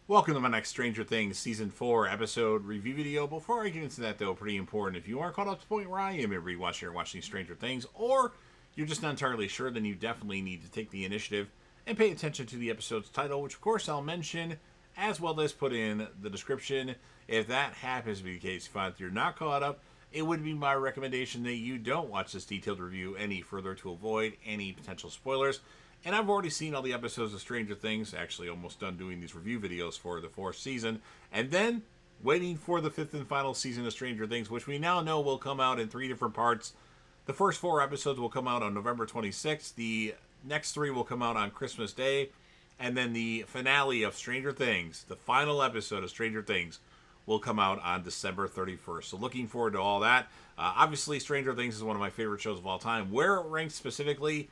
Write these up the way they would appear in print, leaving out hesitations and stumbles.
Welcome to my next Stranger Things Season 4 episode review video. Before I get into that, though, pretty important, if you are caught up to the point where I am every watcher watching Stranger Things, or you're just not entirely sure, then you definitely need to take the initiative and pay attention to the episode's title, which of course I'll mention, as well as put in the description. If that happens to be the case, if you're not caught up, it would be my recommendation that you don't watch this detailed review any further to avoid any potential spoilers. And I've already seen all the episodes of Stranger Things, actually almost done doing these review videos for the fourth season, and then waiting for the fifth and final season of Stranger Things, which we now know will come out in 3 different parts. The first 4 episodes will come out on November 26th, the next 3 will come out on Christmas Day, and then the finale of Stranger Things, the final episode of Stranger Things, will come out on December 31st. So looking forward to all that. Obviously, Stranger Things is one of my favorite shows of all time. Where it ranks specifically,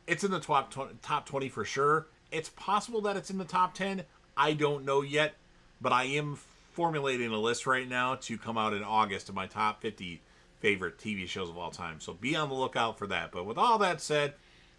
it's in the top 20 for sure. It's possible that it's in the top 10. I don't know yet, but I am formulating a list right now to come out in August of my top 50 favorite TV shows of all time. So be on the lookout for that. But with all that said,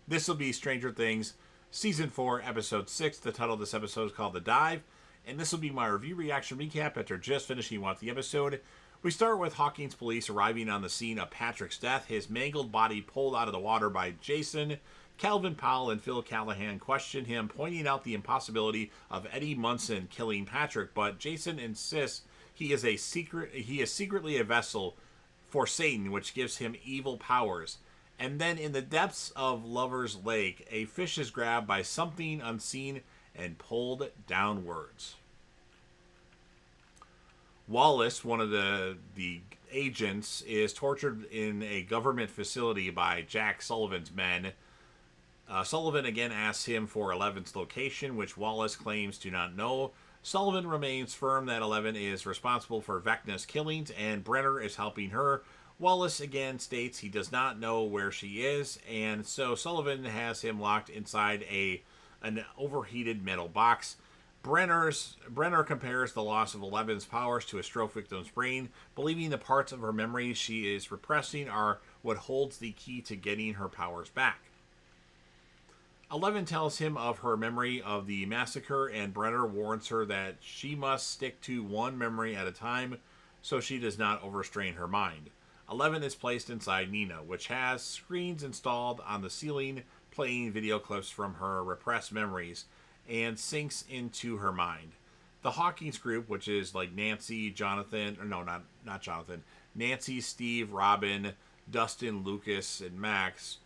this will be Stranger Things Season 4, Episode 6. The title of this episode is called The Dive. And this will be my review reaction recap after just finishing watching the episode. We start with Hawkins police arriving on the scene of Patrick's death, his mangled body pulled out of the water by Jason. Calvin Powell and Phil Callahan question him, pointing out the impossibility of Eddie Munson killing Patrick, but Jason insists he is secretly a vessel for Satan, which gives him evil powers. And then in the depths of Lover's Lake, a fish is grabbed by something unseen and pulled downwards. Wallace, one of the agents, is tortured in a government facility by Jack Sullivan's men. Sullivan again asks him for Eleven's location, which Wallace claims to not know. Sullivan remains firm that Eleven is responsible for Vecna's killings and Brenner is helping her. Wallace again states he does not know where she is, and so Sullivan has him locked inside an overheated metal box. Brenner compares the loss of Eleven's powers to a stroke victim's brain, believing the parts of her memory she is repressing are what holds the key to getting her powers back. Eleven tells him of her memory of the massacre, and Brenner warns her that she must stick to one memory at a time so she does not overstrain her mind. Eleven is placed inside Nina, which has screens installed on the ceiling playing video clips from her repressed memories, and sinks into her mind. The Hawkins group, which is like Nancy, Jonathan, or no, not Jonathan, Nancy, Steve, Robin, Dustin, Lucas, and Max,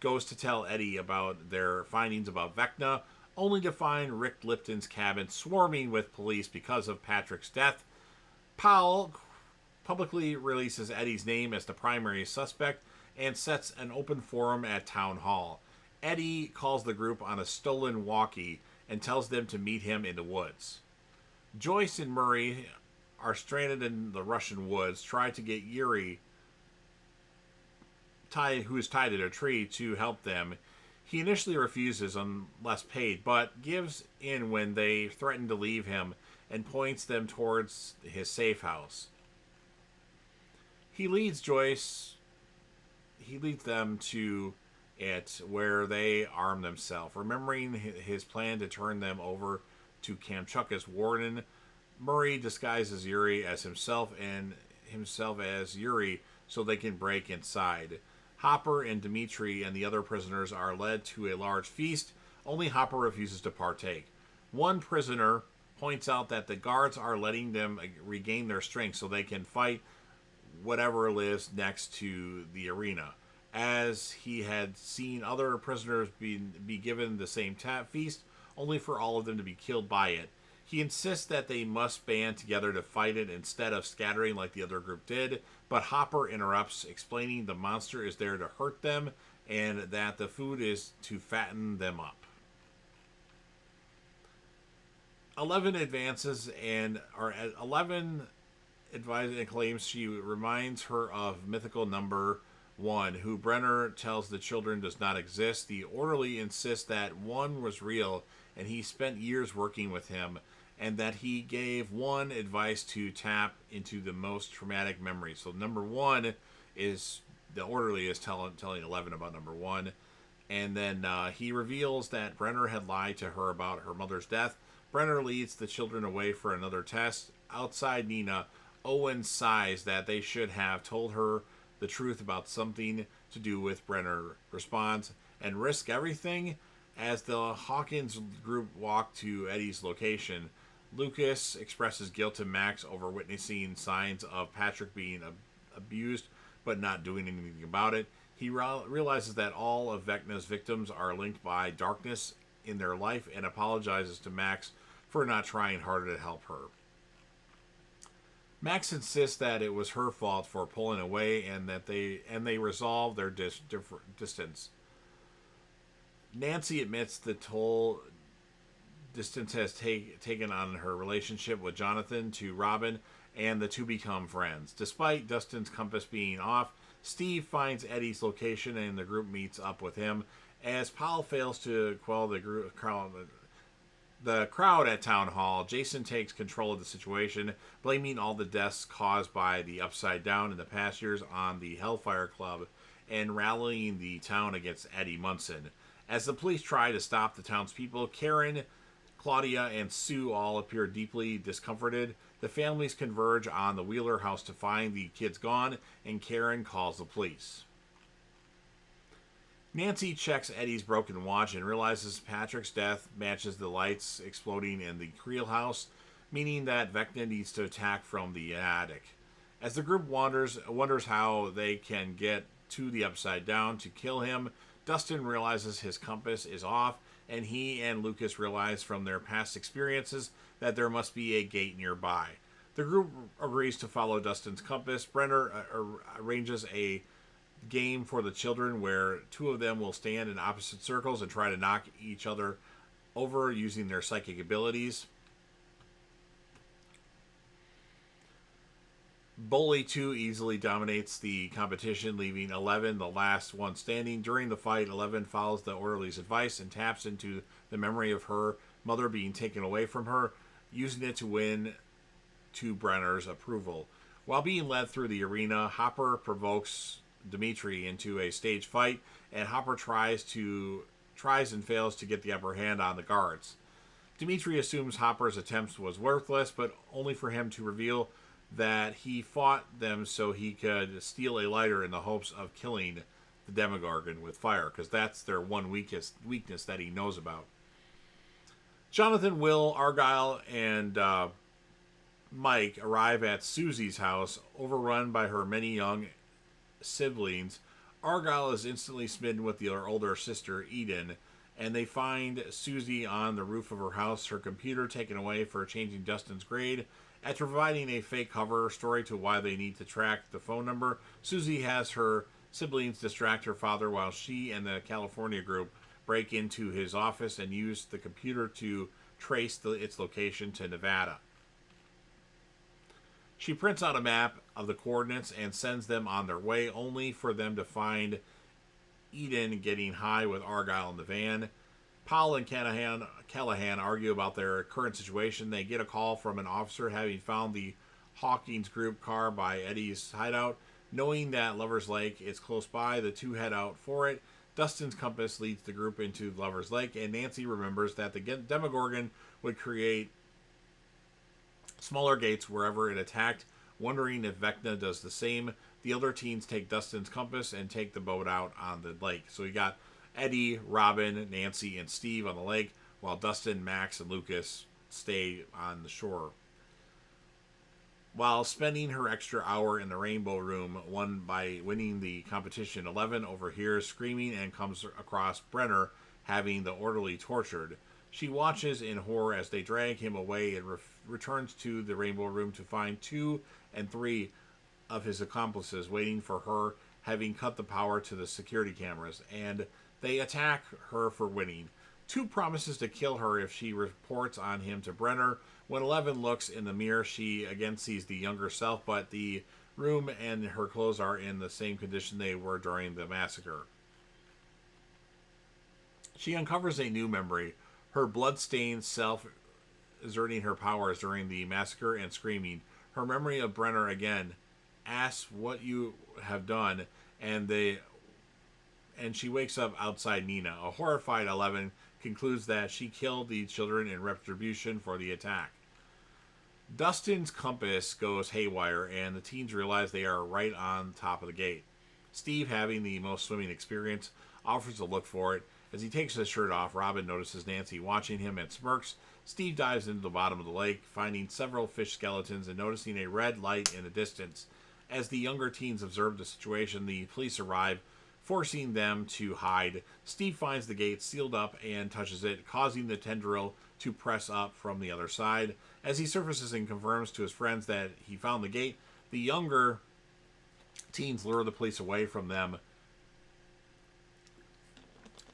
goes to tell Eddie about their findings about Vecna, only to find Rick Lipton's cabin swarming with police because of Patrick's death. Powell publicly releases Eddie's name as the primary suspect and sets an open forum at Town Hall. Eddie calls the group on a stolen walkie and tells them to meet him in the woods. Joyce and Murray are stranded in the Russian woods, try to get Yuri, who is tied to a tree, to help them. He initially refuses unless paid, but gives in when they threaten to leave him and points them towards his safe house. He leads them to it where they arm themselves. Remembering his plan to turn them over to Kamchuka's warden, Murray disguises Yuri as himself and himself as Yuri so they can break inside. Hopper and Dimitri and the other prisoners are led to a large feast. Only Hopper refuses to partake. One prisoner points out that the guards are letting them regain their strength so they can fight whatever lives next to the arena, as he had seen other prisoners be given the same feast, only for all of them to be killed by it. He insists that they must band together to fight it instead of scattering like the other group did, but Hopper interrupts, explaining the monster is there to hurt them and that the food is to fatten them up. Eleven advances Eleven advises and claims she reminds her of mythical number 1, who Brenner tells the children does not exist. The orderly insists that 1 was real and he spent years working with him, and that he gave 1 advice to tap into the most traumatic memories. So number 1 is, the orderly is telling 11 about number 1. And then he reveals that Brenner had lied to her about her mother's death, Brenner leads the children away for another test. Outside Nina, Owen sighs that they should have told her the truth about something to do with Brenner responds, and risk everything. As the Hawkins group walk to Eddie's location, Lucas expresses guilt to Max over witnessing signs of Patrick being abused but not doing anything about it. He realizes that all of Vecna's victims are linked by darkness in their life and apologizes to Max for not trying harder to help her. Max insists that it was her fault for pulling away and that they resolve their distance. Nancy admits the toll distance has taken on her relationship with Jonathan to Robin, and the two become friends. Despite Dustin's compass being off, Steve finds Eddie's location and the group meets up with him. As Powell fails to quell the crowd at Town Hall, Jason takes control of the situation, blaming all the deaths caused by the Upside Down in the past years on the Hellfire Club and rallying the town against Eddie Munson. As the police try to stop the townspeople, Karen, Claudia, and Sue all appear deeply discomforted. The families converge on the Wheeler house to find the kids gone, and Karen calls the police. Nancy checks Eddie's broken watch and realizes Patrick's death matches the lights exploding in the Creel house, meaning that Vecna needs to attack from the attic. As the group wonders how they can get to the Upside Down to kill him, Dustin realizes his compass is off, and he and Lucas realize from their past experiences that there must be a gate nearby. The group agrees to follow Dustin's compass. Brenner arranges a game for the children where two of them will stand in opposite circles and try to knock each other over using their psychic abilities. Bully 2 easily dominates the competition, leaving 11 the last one standing. During the fight, 11 follows the orderly's advice and taps into the memory of her mother being taken away from her, using it to win to Brenner's approval. While being led through the arena, Hopper provokes Dimitri into a stage fight, and Hopper tries and fails to get the upper hand on the guards. Dimitri assumes Hopper's attempt was worthless, but only for him to reveal that he fought them so he could steal a lighter in the hopes of killing the Demogorgon with fire, because that's their one weakness that he knows about. Jonathan, Will, Argyle, and Mike arrive at Susie's house, overrun by her many young siblings. Argyle is instantly smitten with her older sister, Eden, and they find Susie on the roof of her house, her computer taken away for changing Dustin's grade. After providing a fake cover story to why they need to track the phone number, Susie has her siblings distract her father while she and the California group break into his office and use the computer to trace its location to Nevada. She prints out a map of the coordinates and sends them on their way, only for them to find Eden getting high with Argyle in the van. Powell and Callahan argue about their current situation. They get a call from an officer having found the Hawkins group car by Eddie's hideout. Knowing that Lover's Lake is close by, the two head out for it. Dustin's compass leads the group into Lover's Lake, and Nancy remembers that the Demogorgon would create smaller gates wherever it attacked, wondering if Vecna does the same. The other teens take Dustin's compass and take the boat out on the lake. So we got Eddie, Robin, Nancy, and Steve on the lake, while Dustin, Max, and Lucas stay on the shore. While spending her extra hour in the Rainbow Room, won by winning the competition, 11 overhears screaming and comes across Brenner having the orderly tortured. She watches in horror as they drag him away and returns to the Rainbow Room to find 2 and 3 of his accomplices waiting for her, having cut the power to the security cameras, and they attack her for winning. 2 promises to kill her if she reports on him to Brenner. When 11 looks in the mirror, she again sees the younger self, but the room and her clothes are in the same condition they were during the massacre. She uncovers a new memory, her blood-stained self exerting her powers during the massacre and screaming. Her memory of Brenner again asks what you have done, and she wakes up outside Nina. A horrified 11 concludes that she killed the children in retribution for the attack. Dustin's compass goes haywire, and the teens realize they are right on top of the gate. Steve, having the most swimming experience, offers to look for it. As he takes his shirt off, Robin notices Nancy watching him and smirks. Steve dives into the bottom of the lake, finding several fish skeletons and noticing a red light in the distance. As the younger teens observe the situation, the police arrive, forcing them to hide. Steve finds the gate sealed up and touches it, causing the tendril to press up from the other side. As he surfaces and confirms to his friends that he found the gate, the younger teens lure the police away from them.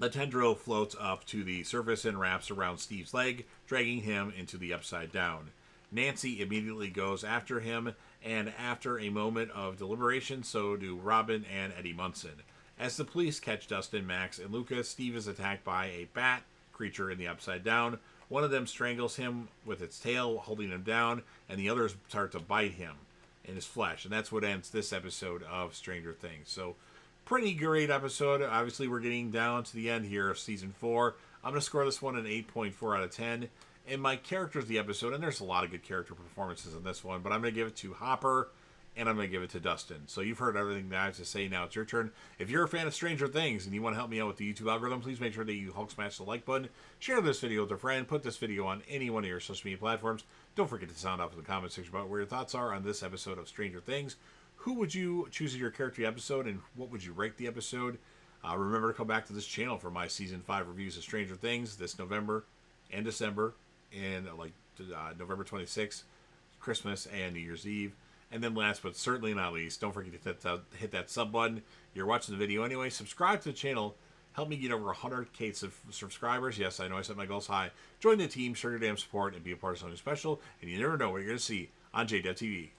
The tendril floats up to the surface and wraps around Steve's leg, dragging him into the Upside Down. Nancy immediately goes after him, and after a moment of deliberation, so do Robin and Eddie Munson. As the police catch Dustin, Max, and Lucas, Steve is attacked by a bat creature in the Upside Down. One of them strangles him with its tail, holding him down, and the others start to bite him in his flesh. And that's what ends this episode of Stranger Things. So, pretty great episode. Obviously, we're getting down to the end here of Season 4. I'm going to score this one an 8.4 out of 10. And my characters of the episode, and there's a lot of good character performances in this one, but I'm going to give it to Hopper, and I'm going to give it to Dustin. So you've heard everything that I have to say. Now it's your turn. If you're a fan of Stranger Things and you want to help me out with the YouTube algorithm, please make sure that you Hulk smash the like button, share this video with a friend, put this video on any one of your social media platforms. Don't forget to sound off in the comment section about where your thoughts are on this episode of Stranger Things. Who would you choose as your character of the episode, and what would you rate the episode? Remember to come back to this channel for my Season 5 reviews of Stranger Things this November and December, and November 26th, Christmas, and New Year's Eve. And then last but certainly not least, don't forget to hit that sub button. You're watching the video anyway. Subscribe to the channel. Help me get over 100K subscribers. Yes, I know I set my goals high. Join the team, share your damn support, and be a part of something special. And you never know what you're going to see on JDevTV.